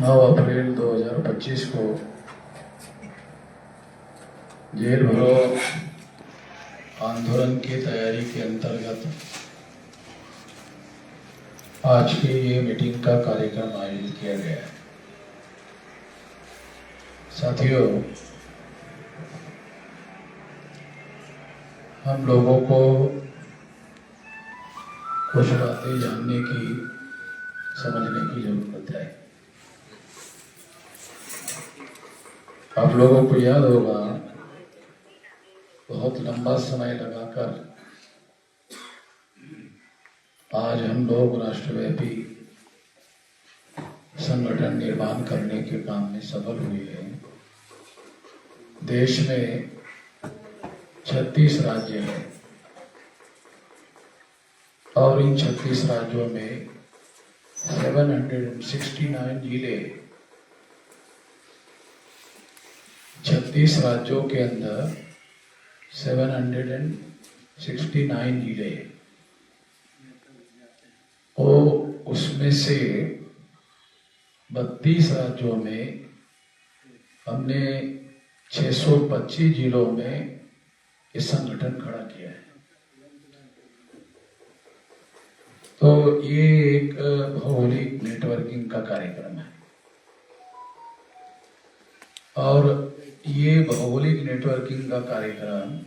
9 अप्रैल 2025 को जेल भरो आंदोलन की तैयारी के अंतर्गत आज की ये मीटिंग का कार्यक्रम आयोजित किया गया है। साथियों, हम लोगों को कुछ बातें जानने की, समझने की जरूरत है। आप लोगों को याद होगा, बहुत लंबा समय लगाकर आज हम लोग राष्ट्रव्यापी संगठन निर्माण करने के काम में सफल हुए हैं। देश में 36 राज्य हैं और इन 36 राज्यों में 769 जिले, 36 राज्यों के अंदर 769 जिले, और उसमें से 32 राज्यों में हमने 625 जिलों में ये संगठन खड़ा किया है। तो ये एक भौगोलिक नेटवर्किंग का कार्यक्रम है और ये भौगोलिक नेटवर्किंग का कार्यक्रम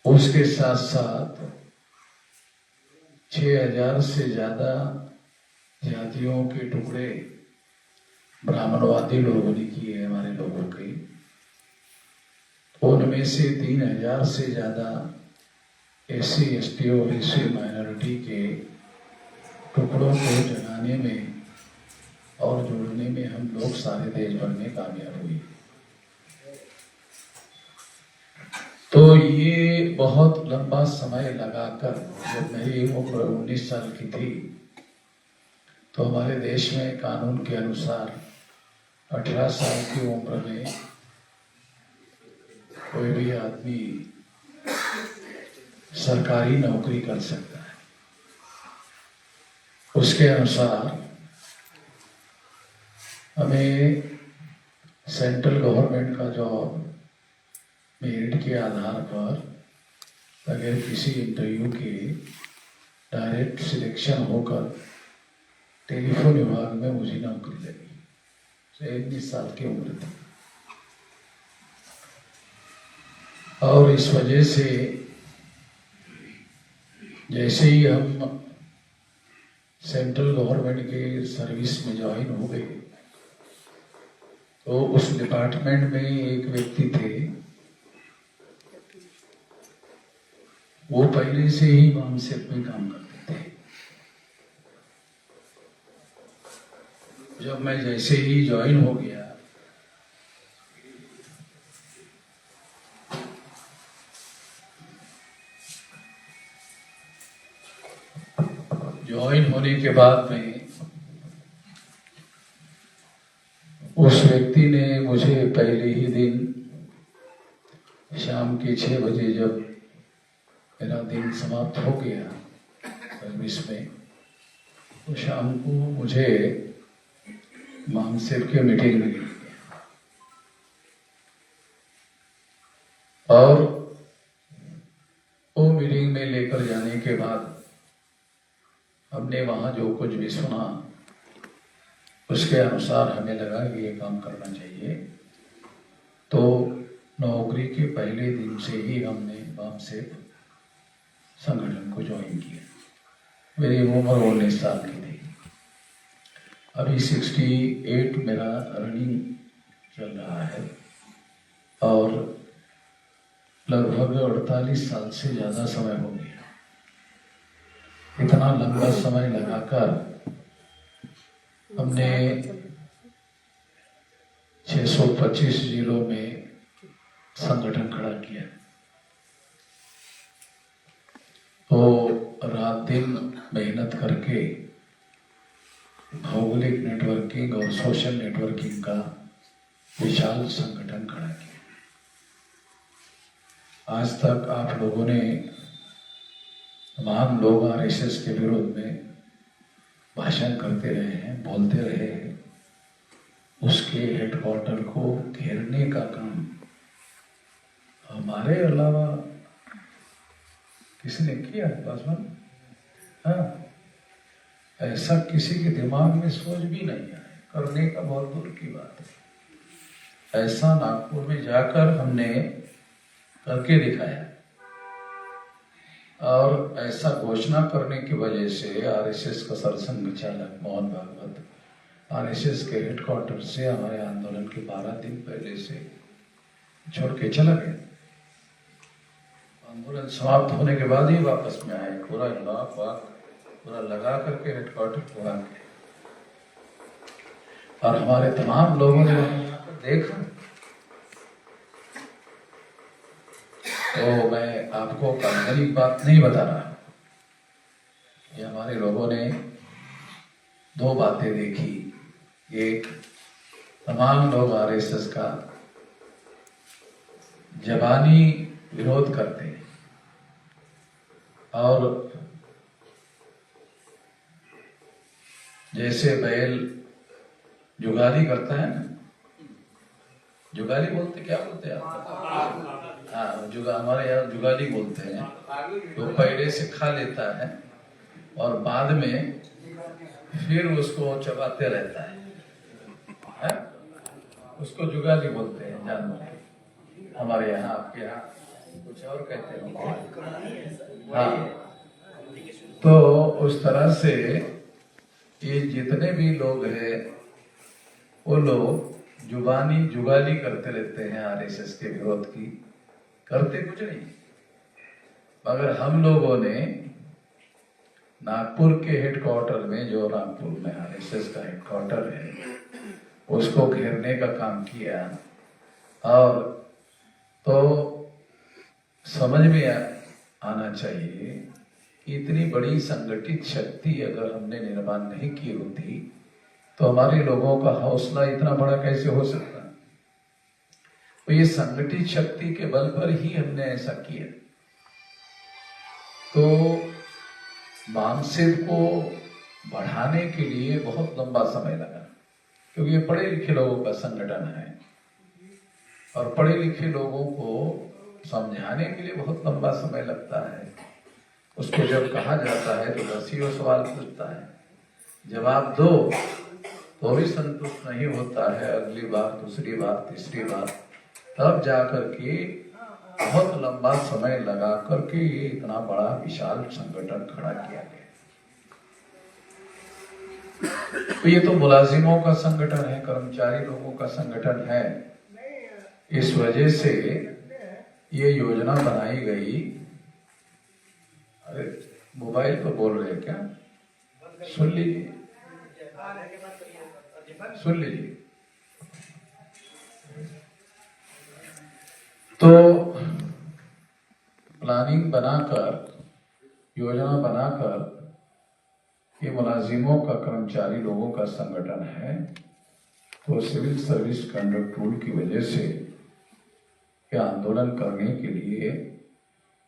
उसके साथ साथ 6000 से ज्यादा जातियों के टुकड़े ब्राह्मणवादी लोगों ने किए, हमारे लोगों के। उनमें से 3000 से ज्यादा SC ST और SC माइनॉरिटी के टुकड़ों को जगाने में और जोड़ने में हम लोग सारे देश भर में कामयाब हुए। तो ये बहुत लंबा समय लगाकर, जब मेरी उम्र 19 साल की थी तो हमारे देश में कानून के अनुसार 18 साल की उम्र में कोई भी आदमी सरकारी नौकरी कर सकता है। उसके अनुसार हमें सेंट्रल गवर्नमेंट का जॉब मेरिट के आधार पर अगर किसी इंटरव्यू के डायरेक्ट सिलेक्शन होकर टेलीफोन विभाग में मुझे नौकरी लगी। 19 साल की उम्र थी और इस वजह से जैसे ही हम सेंट्रल गवर्नमेंट के सर्विस में ज्वाइन हो गए तो उस डिपार्टमेंट में एक व्यक्ति थे, वो पहले से ही मानसेप में काम करते थे। जब मैं जैसे ही ज्वाइन हो गया ज्वाइन होने के बाद में उस व्यक्ति ने मुझे पहले ही दिन शाम के 6 बजे, जब मेरा दिन समाप्त हो गया सर्विस में, तो शाम को मुझे मानसेप की मीटिंग में और वो मीटिंग में लेकर जाने के बाद हमने वहां जो कुछ भी सुना उसके अनुसार हमें लगा कि ये काम करना चाहिए। तो नौकरी के पहले दिन से ही हमने मानसेप संगठन को ज्वाइन किया। मेरी उम्र 19 साल की थी। अभी 68 मेरा रनिंग चल रहा है और लगभग 48 साल से ज्यादा समय हो गया। इतना लंबा समय लगाकर हमने 625 जिलों में संगठन खड़ा किया। तो रात दिन मेहनत करके भौगोलिक नेटवर्किंग और सोशल नेटवर्किंग का विशाल संगठन खड़ा किया। आज तक आप लोगों ने, तमाम लोग RSS के विरोध में भाषण करते रहे हैं, बोलते रहे हैं, उसके हेडक्वार्टर को घेरने का काम हमारे अलावा किसने किया है पासवान? हाँ, ऐसा किसी के दिमाग में सोच भी नहीं आया, करने का बहुत दूर की बात है। ऐसा नागपुर में जाकर हमने करके दिखाया और ऐसा घोषणा करने की वजह से आरएसएस का सरसंघ चालक मोहन भागवत आरएसएस के हेडक्वार्टर से हमारे आंदोलन के 12 दिन पहले से छोड़ के चला गया। आंदोलन समाप्त होने के बाद ही वापस में आए, पूरा लॉक वाक पूरा लगा करके हेडक्वार्टर को आ गए और हमारे तमाम लोगों ने देखा। तो मैं आपको काल्पनिक बात नहीं बता रहा, ये हमारे लोगों ने 2 बातें देखी। एक, तमाम लोग आरएसएस का जबानी विरोध करते हैं और जैसे बैल जुगाली करता है ना, जुगाली बोलते, क्या बोलते हैं आप? हाँ, हमारे यहाँ जुगाली बोलते हैं। तो पहले से खा लेता है और बाद में फिर उसको चबाते रहता है? उसको जुगाली बोलते हैं जानवर। हमारे यहाँ, आपके यहाँ कुछ और कहते हैं। हाँ, तो उस तरह से ये जितने भी लोग हैं वो लोग जुबानी जुगाली करते रहते हैं आरएसएस के विरोध की, करते कुछ नहीं। मगर हम लोगों ने नागपुर के हेडक्वार्टर में, जो नागपुर में आरएसएस का हेडक्वार्टर है, उसको घेरने का काम किया और तो समझ में आना चाहिए कि इतनी बड़ी संगठित शक्ति अगर हमने निर्माण नहीं की होती तो हमारे लोगों का हौसला इतना बड़ा कैसे हो सकता? तो ये संगठित शक्ति के बल पर ही हमने ऐसा किया। तो मानसिक को बढ़ाने के लिए बहुत लंबा समय लगा, क्योंकि ये पढ़े लिखे लोगों का संगठन है और पढ़े लिखे लोगों को समझाने के लिए बहुत लंबा समय लगता है। उसको जब कहा जाता है तो 10 ही सवाल पूछता है, जवाब दो तो भी संतुष्ट नहीं होता है, अगली बार, दूसरी बार, तीसरी बार, तब जाकर के बहुत लंबा समय लगा करके ये इतना बड़ा विशाल संगठन खड़ा किया गया। तो ये तो मुलाजिमों का संगठन है, कर्मचारी लोगों का संगठन है। इस वजह से ये योजना बनाई गई। अरे मोबाइल पर बोल रहे हैं क्या? सुन लीजिए, सुन लीजिए। तो प्लानिंग बनाकर, योजना बनाकर, ये मुलाजिमों का, कर्मचारी लोगों का संगठन है। तो सिविल सर्विस कंडक्ट रूल की वजह से ये आंदोलन करने के लिए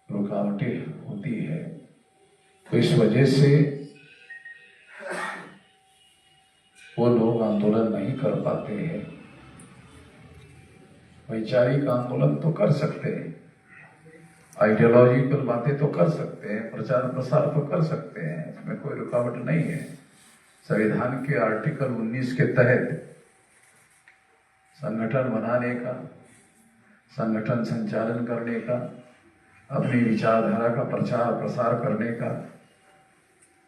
रुकावटें होती है। तो इस वजह से वो लोग आंदोलन नहीं कर पाते हैं। वैचारिक आंदोलन तो कर सकते हैं, आइडियोलॉजिकल बातें तो कर सकते हैं, प्रचार प्रसार तो कर सकते हैं, इसमें कोई रुकावट नहीं है। संविधान के आर्टिकल 19 के तहत संगठन बनाने का, संगठन संचालन करने का, अपनी विचारधारा का प्रचार प्रसार करने का,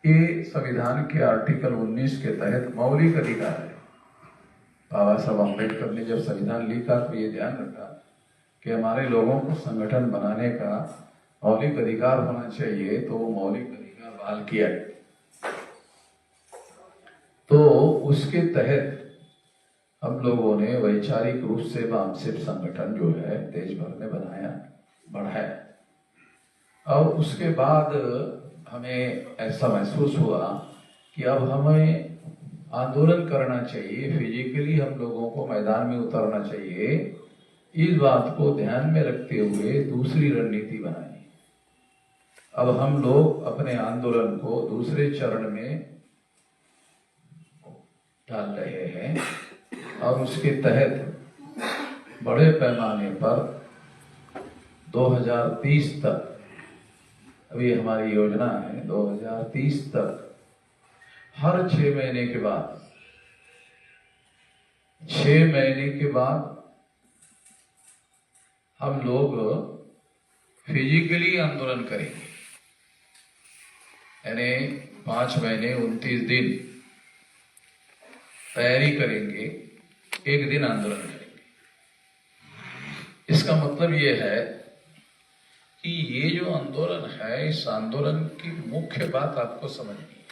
ये संविधान के आर्टिकल 19 के तहत मौलिक अधिकार है। बाबा साहब अम्बेडकर ने जब संविधान लिखा तो ये ध्यान रखा कि हमारे लोगों को संगठन बनाने का मौलिक अधिकार होना चाहिए, तो वो मौलिक अधिकार बहाल किया है। तो उसके तहत हम लोगों ने वैचारिक रूप से वामसिप संगठन जो है देश भर में बनाया, बढ़ाया। और उसके बाद हमें ऐसा महसूस हुआ कि अब हमें आंदोलन करना चाहिए, फिजिकली हम लोगों को मैदान में उतरना चाहिए। इस बात को ध्यान में रखते हुए दूसरी रणनीति बनाई। अब हम लोग अपने आंदोलन को दूसरे चरण में डाल रहे हैं और उसके तहत बड़े पैमाने पर 2030 तक, अभी हमारी योजना है 2030 तक हर 6 महीने के बाद 6 महीने के बाद हम लोग फिजिकली आंदोलन करेंगे। यानी 5 महीने 29 दिन तैयारी करेंगे, 1 दिन आंदोलन करेंगे। इसका मतलब ये है कि ये जो आंदोलन है, इस आंदोलन की मुख्य बात आपको समझनी है।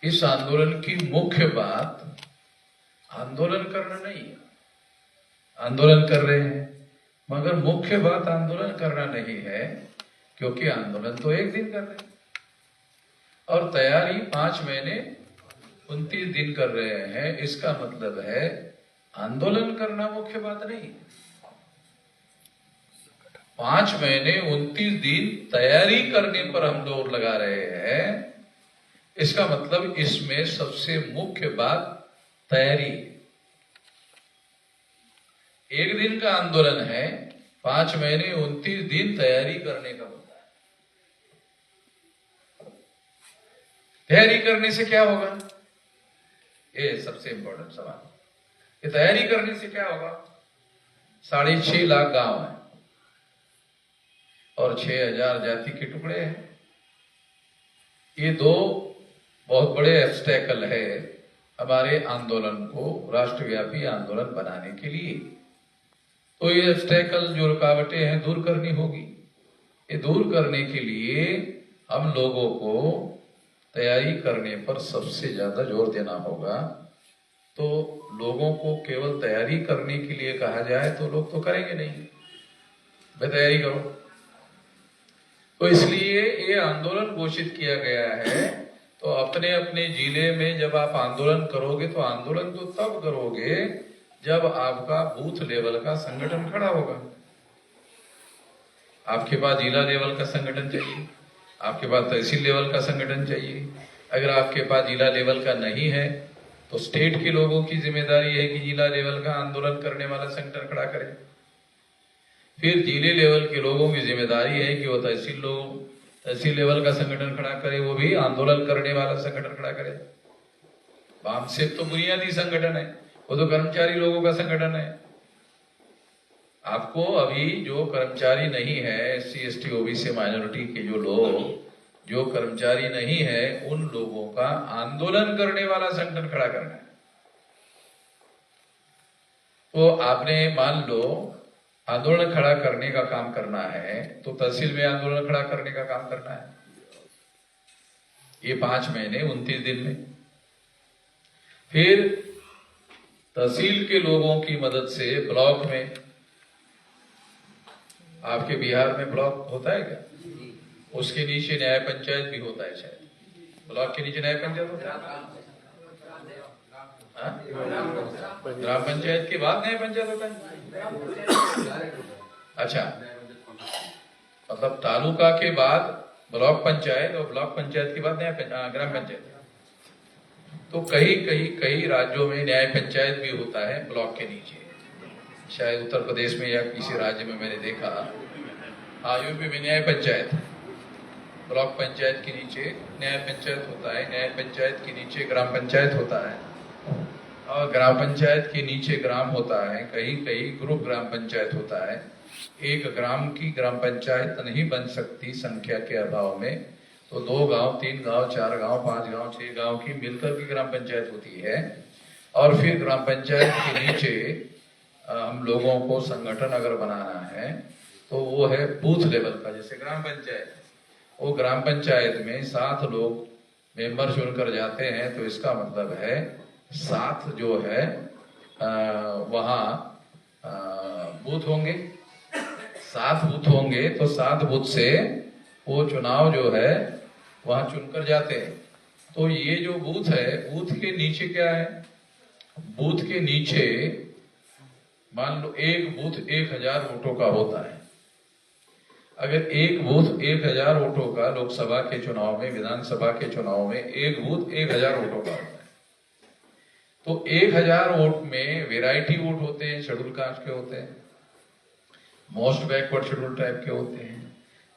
इस आंदोलन की मुख्य बात आंदोलन करना नहीं है। आंदोलन कर रहे हैं मगर मुख्य बात आंदोलन करना नहीं है, क्योंकि आंदोलन तो 1 दिन कर रहे हैं और तैयारी 5 महीने 29 दिन कर रहे हैं। इसका मतलब है आंदोलन करना मुख्य बात नहीं। 5 महीने 29 दिन तैयारी करने पर हम लोग लगा रहे हैं। इसका मतलब इसमें सबसे मुख्य बात तैयारी। 1 दिन का आंदोलन है, 5 महीने 29 दिन तैयारी करने का होता है। तैयारी करने से क्या होगा, ये सबसे इंपॉर्टेंट सवाल। ये तैयारी करने से क्या होगा? 6.5 लाख गांव है और 6000 जाति के टुकड़े हैं। ये 2 बहुत बड़े ऑब्स्टेकल है हमारे आंदोलन को राष्ट्रव्यापी आंदोलन बनाने के लिए। तो ये ऑब्स्टेकल जो रुकावटें हैं दूर करनी होगी। ये दूर करने के लिए हम लोगों को तैयारी करने पर सबसे ज्यादा जोर देना होगा। तो लोगों को केवल तैयारी करने के लिए कहा जाए तो लोग तो करेंगे नहीं, भाई तैयारी करो। तो इसलिए ये आंदोलन घोषित किया गया है। तो अपने अपने जिले में जब आप आंदोलन करोगे तो आंदोलन तो तब करोगे जब आपका बूथ लेवल का संगठन खड़ा होगा। आपके पास जिला लेवल का संगठन चाहिए, आपके पास तहसील लेवल का संगठन चाहिए। अगर आपके पास जिला लेवल का नहीं है तो स्टेट के लोगों की जिम्मेदारी है कि जिला लेवल का आंदोलन करने वाला संगठन खड़ा करें। फिर जिले लेवल के लोगों की जिम्मेदारी है कि वो तहसील लेवल का संगठन खड़ा करे, वो भी आंदोलन करने वाला संगठन खड़ा करे। वामसेप तो बुनियादी संगठन है, वो तो कर्मचारी लोगों का संगठन है। आपको अभी जो कर्मचारी नहीं है, SC ST OBC माइनॉरिटी के जो लोग जो कर्मचारी नहीं है, उन लोगों का आंदोलन करने वाला संगठन खड़ा करना है। तो आपने मान लो आंदोलन खड़ा करने का काम करना है तो तहसील में आंदोलन खड़ा करने का काम करना है। ये 5 महीने 29 दिन में। फिर तहसील के लोगों की मदद से ब्लॉक में, आपके बिहार में ब्लॉक होता है क्या? उसके नीचे न्याय पंचायत भी होता है शायद। ब्लॉक के नीचे न्याय पंचायत होता है, ग्राम पंचायत के बाद न्याय पंचायत होता है। अच्छा, मतलब तालुका के बाद ब्लॉक पंचायत और ब्लॉक पंचायत के बाद ग्राम पंचायत। तो कई राज्यों में न्याय पंचायत भी होता है ब्लॉक के नीचे। शायद उत्तर प्रदेश में या किसी राज्य में मैंने देखा। यूपी में न्याय पंचायत, ब्लॉक पंचायत के नीचे न्याय पंचायत होता है, न्याय पंचायत के नीचे ग्राम पंचायत होता है और ग्राम पंचायत के नीचे ग्राम होता है। कहीं ग्रुप ग्राम पंचायत होता है। एक ग्राम की ग्राम पंचायत नहीं बन सकती संख्या के अभाव में, तो 2 गांव, 3 गांव, 4 गांव, 5 गांव, 6 गांव की मिलकर की ग्राम पंचायत होती है। और फिर ग्राम पंचायत के नीचे हम लोगों को संगठन अगर बनाना है तो वो है बूथ लेवल का, जैसे ग्राम पंचायत। वो ग्राम पंचायत में 7 लोग मेंबर चुनकर जाते हैं, तो इसका मतलब है 7 जो है वहाँ बूथ होंगे। 7 बूथ होंगे तो 7 बूथ से वो चुनाव जो है वहां चुनकर जाते हैं। तो ये जो बूथ है, बूथ के नीचे क्या है? बूथ के नीचे मान लो एक बूथ 1000 वोटों का होता है। अगर एक बूथ 1000 वोटों का लोकसभा के चुनाव में, विधानसभा के चुनाव में एक बूथ 1000 वोटों का होता है, तो 1000 वोट में वेराइटी वोट होते हैं, शेड्यूल कास्ट के होते हैं, मोस्ट बैकवर्ड शेड्यूल ट्राइब के होते हैं,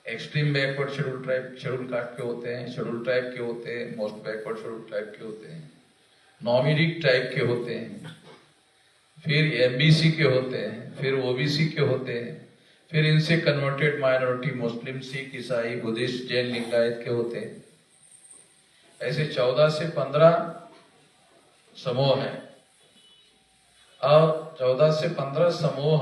एक्सट्रीम बैकवर्ड शेड्यूल कास्ट के होते हैं, शेड्यूल ट्राइब के होते हैं, मोस्ट बैकवर्ड शेड्यूल ट्राइब के होते हैं, नॉमिनिक ट्राइब के होते हैं, फिर एमबीसी के होते हैं, फिर ओबीसी के होते हैं, फिर इनसे कन्वर्टेड माइनॉरिटी मुस्लिम, सिख, ईसाई, बुद्धिस्ट, जैन, लिंगायत के होते हैं। ऐसे 14 से 15 समूह हैं और 14 से 15 समूह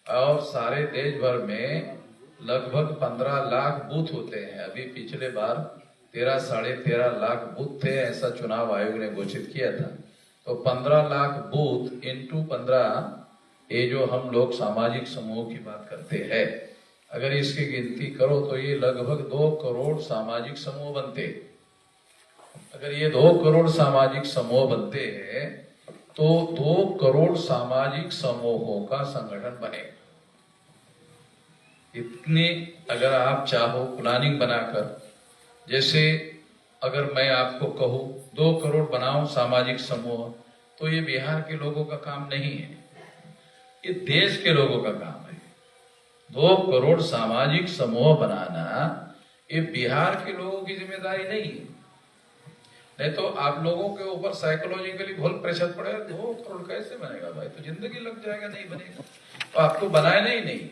और सारे देश भर में लगभग 15 लाख बूथ होते हैं। अभी पिछले बार 13 साढ़े 13 लाख बूथ थे, ऐसा चुनाव आयोग ने घोषित किया था। तो 15 लाख बूथ इंटू 15, ये जो हम लोग सामाजिक समूह की बात करते हैं, अगर इसकी गिनती करो तो ये लगभग 2 करोड़ सामाजिक समूह बनते। अगर ये 2 करोड़ सामाजिक समूह बनते हैं तो 2 करोड़ सामाजिक समूहों का संगठन बनेगा। इतने अगर आप चाहो प्लानिंग बनाकर, जैसे अगर मैं आपको कहूं 2 करोड़ बनाओ सामाजिक समूह, तो ये बिहार के लोगों का काम नहीं है, ये देश के लोगों का काम है। 2 करोड़ सामाजिक समूह बनाना ये बिहार के लोगों की जिम्मेदारी नहीं है। नहीं तो आप लोगों के ऊपर साइकोलॉजिकली बहुत प्रेशर पड़ेगा, 2 करोड़ कैसे बनेगा भाई, तो जिंदगी लग जाएगा, नहीं बनेगा। तो आपको बनाना ही नहीं,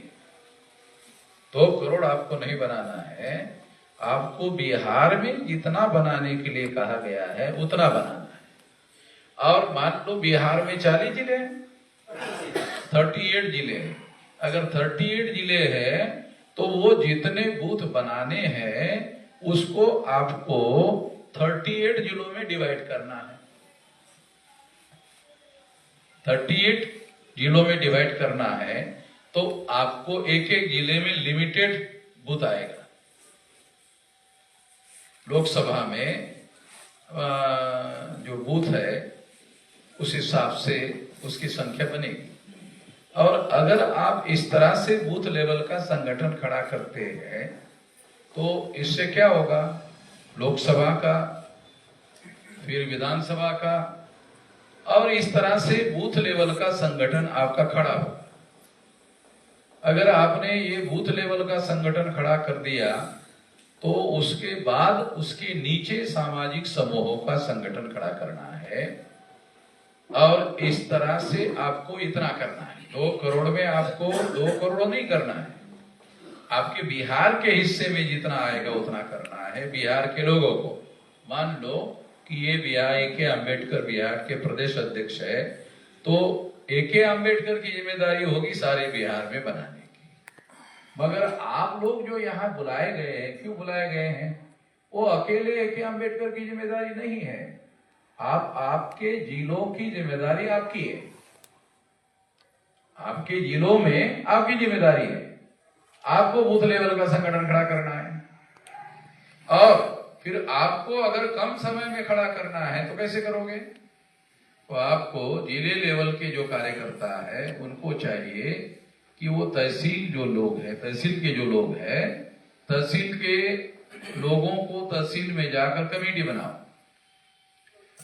2 करोड़ आपको नहीं बनाना है, आपको बिहार में जितना बनाने के लिए कहा गया है उतना बनाना है। और मान लो बिहार में 40 जिले हैं, 38 जिले हैं, अगर 38 जिले हैं तो वो जितने बूथ बनाने हैं उसको आपको 38 जिलों में डिवाइड करना है। 38 जिलों में डिवाइड करना है तो आपको एक एक जिले में लिमिटेड बूथ आएगा। लोकसभा में जो बूथ है उस हिसाब से उसकी संख्या बनेगी। और अगर आप इस तरह से बूथ लेवल का संगठन खड़ा करते हैं तो इससे क्या होगा, लोकसभा का, फिर विधानसभा का, और इस तरह से बूथ लेवल का संगठन आपका खड़ा होगा। अगर आपने ये बूथ लेवल का संगठन खड़ा कर दिया तो उसके बाद उसके नीचे सामाजिक समूहों का संगठन खड़ा करना है, और इस तरह से आपको इतना करना है। 2 करोड़ में आपको 2 करोड़ नहीं करना है, आपके बिहार के हिस्से में जितना आएगा उतना करना है बिहार के लोगों को। मान लो कि ये बिहार A.K. अम्बेडकर बिहार के प्रदेश अध्यक्ष है, तो A.K. अम्बेडकर की जिम्मेदारी होगी सारे बिहार में बनाने की। मगर आप लोग जो यहाँ बुलाए गए हैं, क्यों बुलाए गए हैं, वो अकेले A.K. अम्बेडकर की जिम्मेदारी नहीं है, आपके जिलों की जिम्मेदारी आपकी है, आपके जिलों में आपकी जिम्मेदारी है। आपको बूथ लेवल का संगठन खड़ा करना है, और फिर आपको अगर कम समय में खड़ा करना है तो कैसे करोगे, तो आपको जिले लेवल के जो कार्यकर्ता है उनको चाहिए कि वो तहसील जो लोग हैं, तहसील के जो लोग हैं, तहसील के लोगों को तहसील में जाकर कमेटी बनाओ।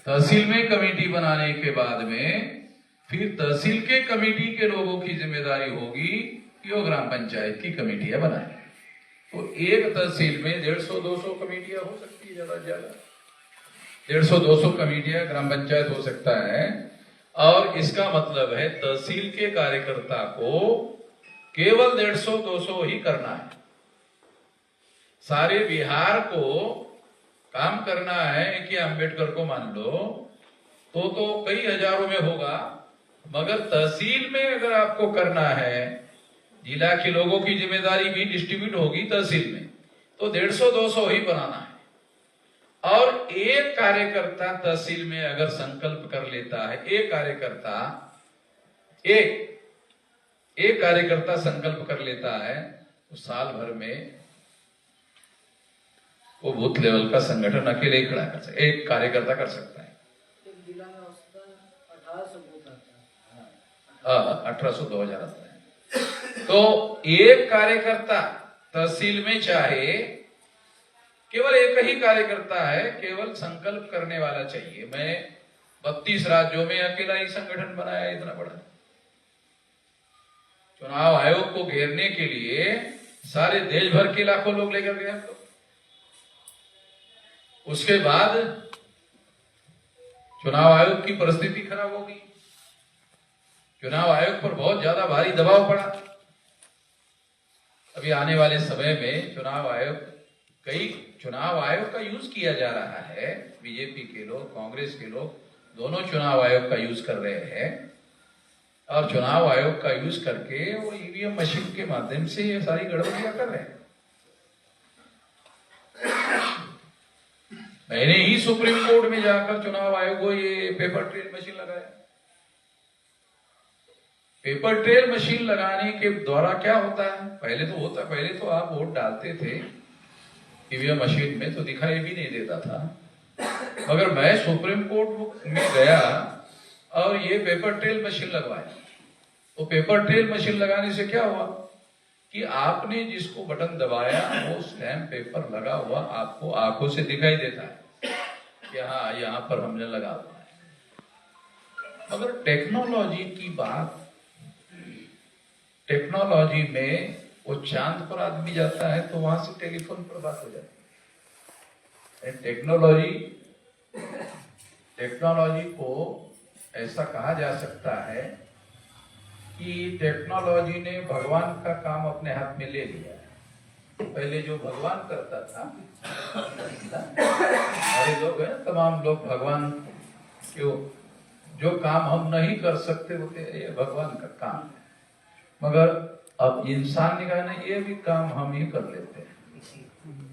तहसील में कमेटी बनाने के बाद में फिर तहसील के कमेटी के लोगों की जिम्मेदारी होगी कि वो ग्राम पंचायत की कमेटियां बनाए। तो एक तहसील में 150-200 कमेटियां हो सकती है, ज्यादा से ज्यादा 150-200 कमेटियां ग्राम पंचायत हो सकता है। और इसका मतलब है तहसील के कार्यकर्ता को केवल 150-200 ही करना है। सारे बिहार को काम करना है कि अम्बेडकर को मान लो तो कई हजारों में होगा, मगर तहसील में अगर आपको करना है, जिला के लोगों की जिम्मेदारी भी डिस्ट्रीब्यूट होगी तहसील में, तो 150-200 ही बनाना है। और एक कार्यकर्ता तहसील में अगर संकल्प कर लेता है, एक कार्यकर्ता संकल्प कर लेता है तो साल भर में वो बूथ लेवल का संगठन अकेले ही खड़ा कर सकता है, एक कार्यकर्ता कर सकता है। 1800-2000 आता है। तो एक कार्यकर्ता तहसील में चाहे केवल एक ही कार्यकर्ता है, केवल संकल्प करने वाला चाहिए। मैं 32 राज्यों में अकेला ही संगठन बनाया, इतना बड़ा। चुनाव आयोग को घेरने के लिए सारे देश भर के लाखों लोग लेकर गए हम लोग। उसके बाद चुनाव आयोग की परिस्थिति खराब हो गई, चुनाव आयोग पर बहुत ज्यादा भारी दबाव पड़ा। अभी आने वाले समय में चुनाव आयोग का यूज किया जा रहा है। बीजेपी के लोग, कांग्रेस के लोग दोनों चुनाव आयोग का यूज कर रहे हैं और चुनाव आयोग का यूज करके वो ईवीएम मशीन के माध्यम से ये सारी गड़बड़ियां कर रहे हैं। मैंने ही सुप्रीम कोर्ट में जाकर चुनाव आयोग को ये पेपर ट्रेल मशीन लगाया। पेपर ट्रेल मशीन लगाने के द्वारा क्या होता है, पहले तो आप वोट डालते थे ईवीएम मशीन में तो दिखाई भी नहीं देता था, मगर मैं सुप्रीम कोर्ट में गया और ये पेपर ट्रेल मशीन लगवाया। वो पेपर ट्रेल मशीन लगाने से क्या हुआ कि आपने जिसको बटन दबाया वो स्टैम्प पेपर लगा हुआ आपको आंखों से दिखाई देता है कि हाँ यहाँ पर हमने लगा हुआ है। मगर टेक्नोलॉजी की बात, टेक्नोलॉजी में वो चांद पर आदमी जाता है तो वहां से टेलीफोन पर बात हो जाती है। टेक्नोलॉजी को ऐसा कहा जा सकता है कि टेक्नोलॉजी ने भगवान का काम अपने हाथ में ले लिया है। पहले जो भगवान करता था, सारे लोग हैं, तमाम लोग भगवान क्यों, जो काम हम नहीं कर सकते होते ये भगवान का काम है। मगर अब इंसान ने कहा ना ये भी काम हम ही कर लेते हैं,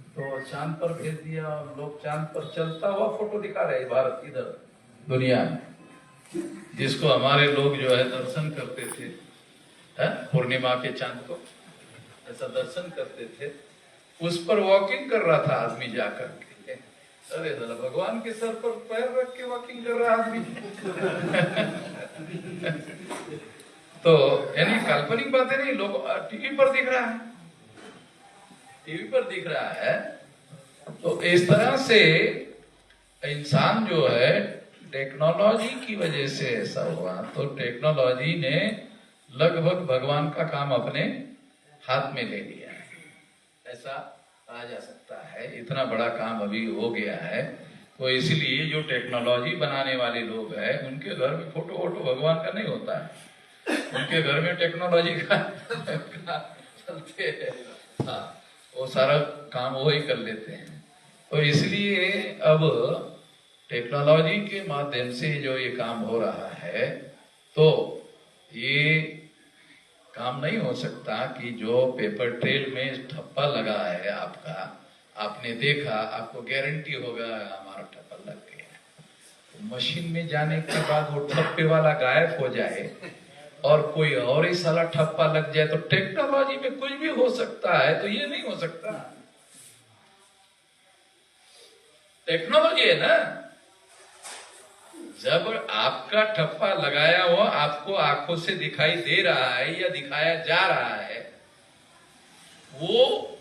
तो चांद पर भेज दिया और लोग चांद पर चलता हुआ फोटो दिखा रहे हैं भारत इधर दुनिया में, जिसको हमारे लोग जो है दर्शन करते थे पूर्णिमा के चांद को ऐसा दर्शन करते थे, उस पर वॉकिंग कर रहा था आदमी जाकर के। अरे भगवान के सर पर पैर रख के वॉकिंग कर रहा आदमी। तो यानी काल्पनिक बातें नहीं, लोग टीवी पर दिख रहा है, टीवी पर दिख रहा है। तो इस तरह से इंसान जो है टेक्नोलॉजी की वजह से ऐसा हुआ। तो टेक्नोलॉजी ने लगभग भगवान का काम अपने हाथ में ले लिया है, ऐसा कहा जा सकता है। इतना बड़ा काम अभी हो गया है, तो इसलिए जो टेक्नोलॉजी बनाने वाले लोग हैं उनके घर में फोटो वोटो भगवान का नहीं होता है, उनके घर में टेक्नोलॉजी का चलते है। हाँ, वो सारा काम वो ही कर लेते हैं। तो इसलिए अब टेक्नोलॉजी के माध्यम से जो ये काम हो रहा है, तो ये काम नहीं हो सकता कि जो पेपर ट्रेल में ठप्पा लगा है आपका, आपने देखा, आपको गारंटी होगा हमारा ठप्पा लग गया। तो मशीन में जाने के बाद वो ठप्पे वाला गायब हो जाए और कोई और ही साला ठप्पा लग जाए, तो टेक्नोलॉजी में कुछ भी हो सकता है, तो ये नहीं हो सकता। टेक्नोलॉजी है ना, जब आपका ठप्पा लगाया हुआ आपको आंखों से दिखाई दे रहा है या दिखाया जा रहा है, वो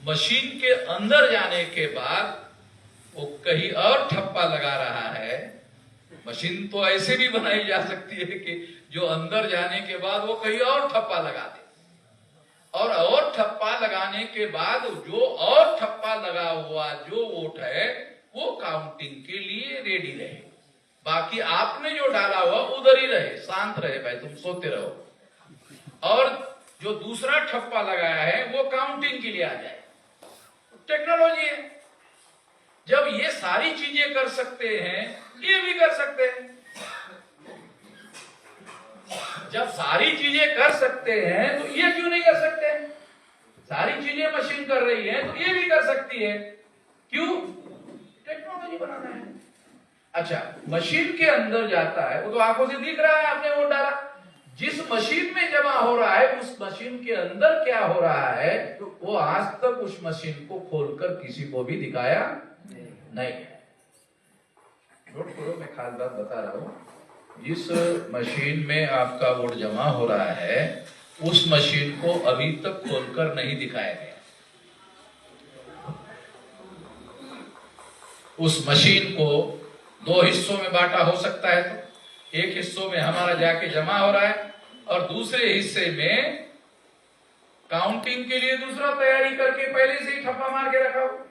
मशीन के अंदर जाने के बाद वो कहीं और ठप्पा लगा रहा है। मशीन तो ऐसे भी बनाई जा सकती है कि जो अंदर जाने के बाद वो कहीं और ठप्पा लगा दे, और ठप्पा लगाने के बाद जो और ठप्पा लगा हुआ जो वोट है वो काउंटिंग के लिए रेडी रहे, बाकी आपने जो डाला हुआ उधर ही रहे, शांत रहे, भाई तुम सोते रहो, और जो दूसरा ठप्पा लगाया है वो काउंटिंग के लिए आ जाए। टेक्नोलॉजी है, जब ये सारी चीजें कर सकते हैं ये भी कर सकते हैं। जब सारी चीजें कर सकते हैं तो ये क्यों नहीं कर सकते? सारी चीजें मशीन कर रही है तो ये भी कर सकती है, क्यों? टेक्नोलॉजी बनाना है। अच्छा, मशीन के अंदर जाता है, वो तो आंखों से दिख रहा है, आपने वोट डाला, जिस मशीन में जमा हो रहा है उस मशीन के अंदर क्या हो रहा है वो आज तक उस मशीन को खोलकर किसी को भी दिखाया नहीं है। नोट करो, मैं खास बात बता रहा हूं, जिस मशीन में आपका वोट जमा हो रहा है उस मशीन को अभी तक खोलकर नहीं दिखाया गया। उस मशीन को 2 हिस्सों में बांटा हो सकता है, तो एक हिस्सों में हमारा जाके जमा हो रहा है और दूसरे हिस्से में काउंटिंग के लिए दूसरा तैयारी करके पहले से ही ठप्पा मार के रखा हो।